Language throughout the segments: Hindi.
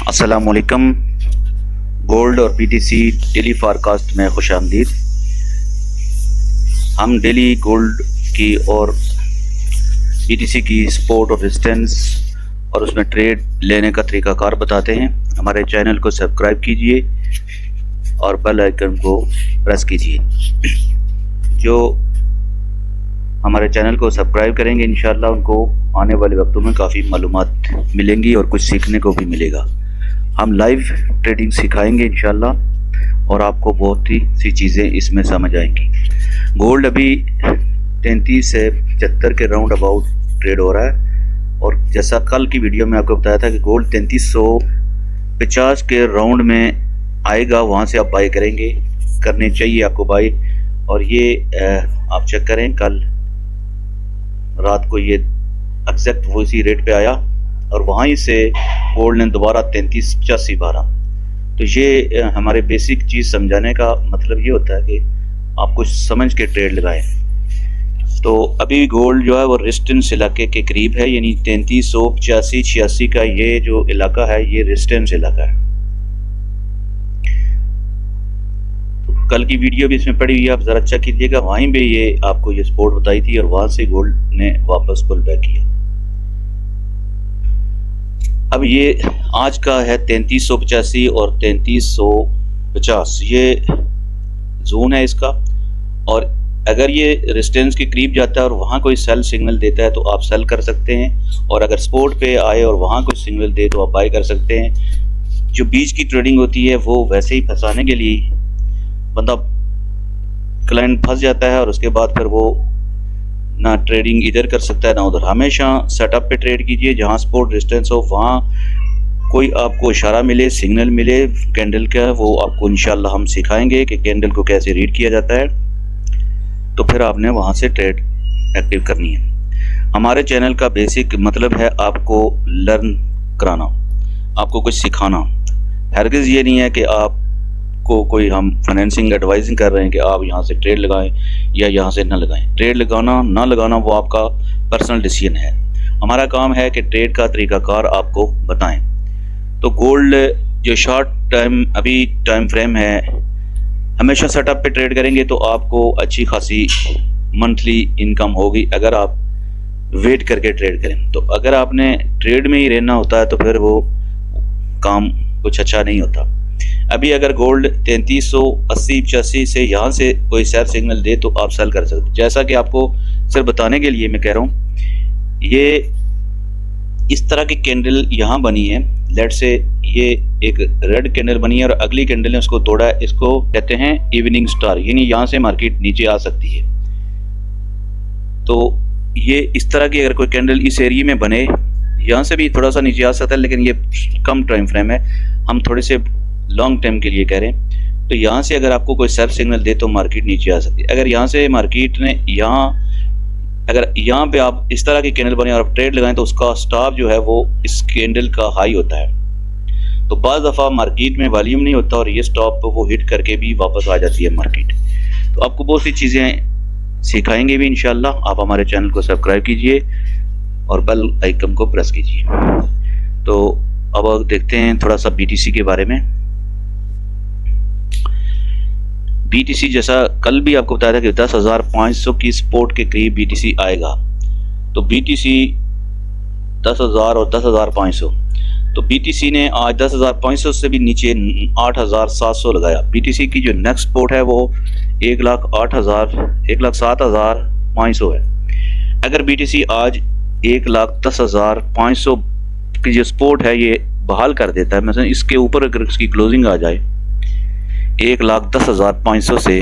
अस्सलामुअलैकुम। गोल्ड और बीटीसी डेली फारकास्ट में खुश आमदीद। हम डेली गोल्ड की और बीटीसी की सपोर्ट और रेजिस्टेंस और उसमें ट्रेड लेने का तरीक़ाकार बताते हैं। हमारे चैनल को सब्सक्राइब कीजिए और बेल आइकन को प्रेस कीजिए। जो हमारे चैनल को सब्सक्राइब करेंगे इंशाल्लाह उनको आने वाले वक्तों में काफ़ी मालूमात मिलेंगी और कुछ सीखने को भी मिलेगा। हम लाइव ट्रेडिंग सिखाएंगे इंशाल्लाह और आपको बहुत ही सी चीज़ें इसमें समझ आएंगी। गोल्ड अभी 33 से 75 के राउंड अबाउट ट्रेड हो रहा है और जैसा कल की वीडियो में आपको बताया था कि गोल्ड 3350 के राउंड में आएगा, वहाँ से आप बाई करेंगे, करनी चाहिए आपको बाई। और ये आप चेक करें, कल रात को ये एग्जैक्ट वो इसी रेट पे आया और वहीं से गोल्ड ने दोबारा 3385 मारा। तो ये हमारे बेसिक चीज़ समझाने का मतलब ये होता है कि आप कुछ समझ के ट्रेड लगाएं। तो अभी गोल्ड जो है वो रेजिस्टेंस इलाके के करीब है, यानी 3385-86 का ये जो इलाका है ये रेजिस्टेंस इलाका है। तो कल की वीडियो भी इसमें पड़ी हुई है, आप ज़रा चेक कीजिएगा। वहीं पे ये आपको ये सपोर्ट बताई थी और वहाँ से गोल्ड ने वापस पुल बैक किया। अब ये आज का है 3385 और 3350, ये जोन है इसका। और अगर ये रेजिस्टेंस के करीब जाता है और वहाँ कोई सेल सिग्नल देता है तो आप सेल कर सकते हैं, और अगर सपोर्ट पे आए और वहाँ कोई सिग्नल दे तो आप बाई कर सकते हैं। जो बीच की ट्रेडिंग होती है वो वैसे ही फंसाने के लिए बंदा क्लाइंट फंस जाता है और उसके बाद फिर वो ना ट्रेडिंग इधर कर सकता है ना उधर। हमेशा सेटअप पे ट्रेड कीजिए, जहाँ सपोर्ट रेजिस्टेंस हो वहाँ कोई आपको इशारा मिले, सिग्नल मिले कैंडल का, वो आपको इंशाल्लाह हम सिखाएंगे कि कैंडल को कैसे रीड किया जाता है। तो फिर आपने वहाँ से ट्रेड एक्टिव करनी है। हमारे चैनल का बेसिक मतलब है आपको लर्न कराना, आपको कुछ सिखाना। हरगिज़ ये नहीं है कि आप को कोई हम फाइनेंसिंग एडवाइजिंग कर रहे हैं कि आप यहाँ से ट्रेड लगाएं या यहाँ से ना लगाएं। ट्रेड लगाना ना लगाना वो आपका पर्सनल डिसीजन है। हमारा काम है कि ट्रेड का तरीक़ाकार आपको बताएं। तो गोल्ड जो शॉर्ट टाइम अभी टाइम फ्रेम है, हमेशा सेटअप पे ट्रेड करेंगे तो आपको अच्छी खासी मंथली इनकम होगी अगर आप वेट करके ट्रेड करें। तो अगर आपने ट्रेड में ही रहना होता है तो फिर वो काम कुछ अच्छा नहीं होता। अभी अगर गोल्ड 3380-85 से यहाँ से कोई सेल सिग्नल दे तो आप सेल कर सकते। जैसा कि आपको सिर्फ बताने के लिए मैं कह रहा हूँ, ये इस तरह की कैंडल यहाँ बनी है। लेट से ये एक रेड कैंडल बनी है और अगली कैंडल ने उसको तोड़ा है, इसको कहते हैं इवनिंग स्टार, यानी यहाँ से मार्केट नीचे आ सकती है। तो ये इस तरह की अगर कोई कैंडल इस एरिया में बने, यहाँ से भी थोड़ा सा नीचे आ सकता है, लेकिन ये कम टाइम फ्रेम है, हम थोड़े से लॉन्ग टाइम के लिए कह रहे हैं। तो यहाँ से अगर आपको कोई सेल सिग्नल दे तो मार्केट नीचे आ सकती है। अगर यहाँ से मार्केट ने अगर यहाँ पे आप इस तरह की कैंडल बने और आप ट्रेड लगाएं तो उसका स्टॉप जो है वो इस कैंडल का हाई होता है। तो बाज़ दफ़ा मार्केट में वॉल्यूम नहीं होता और ये स्टॉप वो हिट करके भी वापस आ जाती है मार्केट। तो आपको बहुत सी चीज़ें सिखाएंगे भी इंशाल्लाह। आप हमारे चैनल को सब्सक्राइब कीजिए और बेल आइकन को प्रेस कीजिए। तो अब देखते हैं थोड़ा सा बीटीसी के बारे में। बीटीसी जैसा कल भी आपको बताया था कि 10,500 की सपोर्ट के करीब बीटीसी आएगा। तो बीटीसी 10,000 और 10,500, तो बीटीसी ने आज 10,500 से भी नीचे 8,700 लगाया। बीटीसी की जो नेक्स्ट सपोर्ट है वो 1,07,500 है। अगर बीटीसी आज 1,10,500 की जो सपोर्ट है ये बहाल कर देता है, मतलब इसके ऊपर अगर इसकी क्लोजिंग आ जाए 1,10,500 से,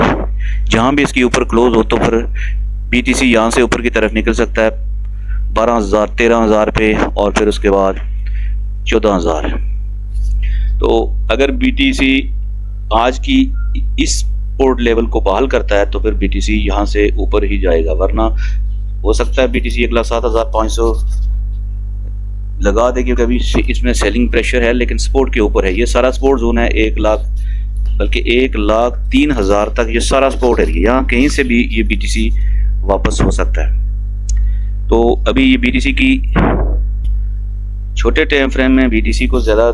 जहाँ भी इसके ऊपर क्लोज हो तो फिर बीटीसी यहाँ से ऊपर की तरफ निकल सकता है 12,000 13,000 पे और फिर उसके बाद 14,000। तो अगर बीटीसी आज की इस सपोर्ट लेवल को बहाल करता है तो फिर बीटीसी यहाँ से ऊपर ही जाएगा, वरना हो सकता है बीटीसी 1,07,500 लगा दे, क्योंकि अभी इसमें सेलिंग प्रेशर है लेकिन सपोर्ट के ऊपर है। ये सारा सपोर्ट जोन है 1,03,000 तक ये सारा सपोर्ट है। यहाँ कहीं से भी ये बीटीसी वापस हो सकता है। तो अभी ये बीटीसी की छोटे टाइम फ्रेम में बीटीसी को ज़्यादा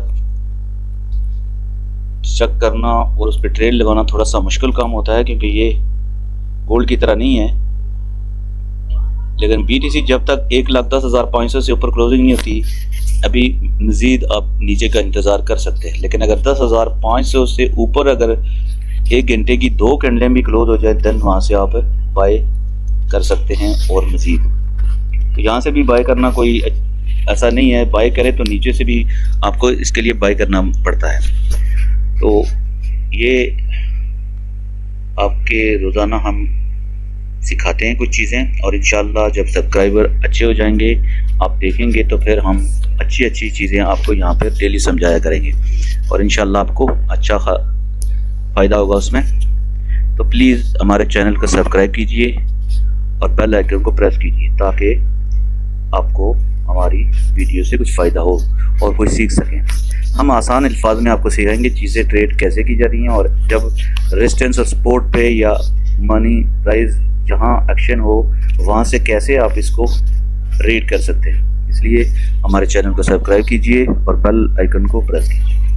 चेक करना और उस पर ट्रेड लगाना थोड़ा सा मुश्किल काम होता है, क्योंकि ये गोल्ड की तरह नहीं है। लेकिन BTC जब तक 1,10,500 से ऊपर क्लोजिंग नहीं होती, अभी मज़ीद आप नीचे का इंतज़ार कर सकते हैं। लेकिन अगर 10,500 से ऊपर अगर 1 घंटे की 2 कैंडलें भी क्लोज हो जाए, देन वहाँ से आप बाय कर सकते हैं और मज़ीद। तो यहाँ से भी बाय करना कोई ऐसा नहीं है, बाय करें तो नीचे से भी आपको इसके लिए बाय करना पड़ता है। तो ये आपके रोज़ाना हम सिखाते हैं कुछ चीज़ें, और इंशाल्लाह जब सब्सक्राइबर अच्छे हो जाएंगे, आप देखेंगे, तो फिर हम अच्छी अच्छी चीज़ें आपको यहाँ पर डेली समझाया करेंगे, और इंशाल्लाह आपको अच्छा फ़ायदा होगा उसमें। तो प्लीज़ हमारे चैनल को सब्सक्राइब कीजिए और बेल आइकन को प्रेस कीजिए, ताकि आपको हमारी वीडियो से कुछ फ़ायदा हो और कुछ सीख सकें। हम आसान अल्फाज में आपको सिखाएंगे चीज़ें ट्रेड कैसे की जा रही हैं, और जब रेजिस्टेंस और सपोर्ट पे या मनी प्राइस जहां एक्शन हो, वहां से कैसे आप इसको रीड कर सकते हैं। इसलिए हमारे चैनल को सब्सक्राइब कीजिए और बेल आइकन को प्रेस कीजिए।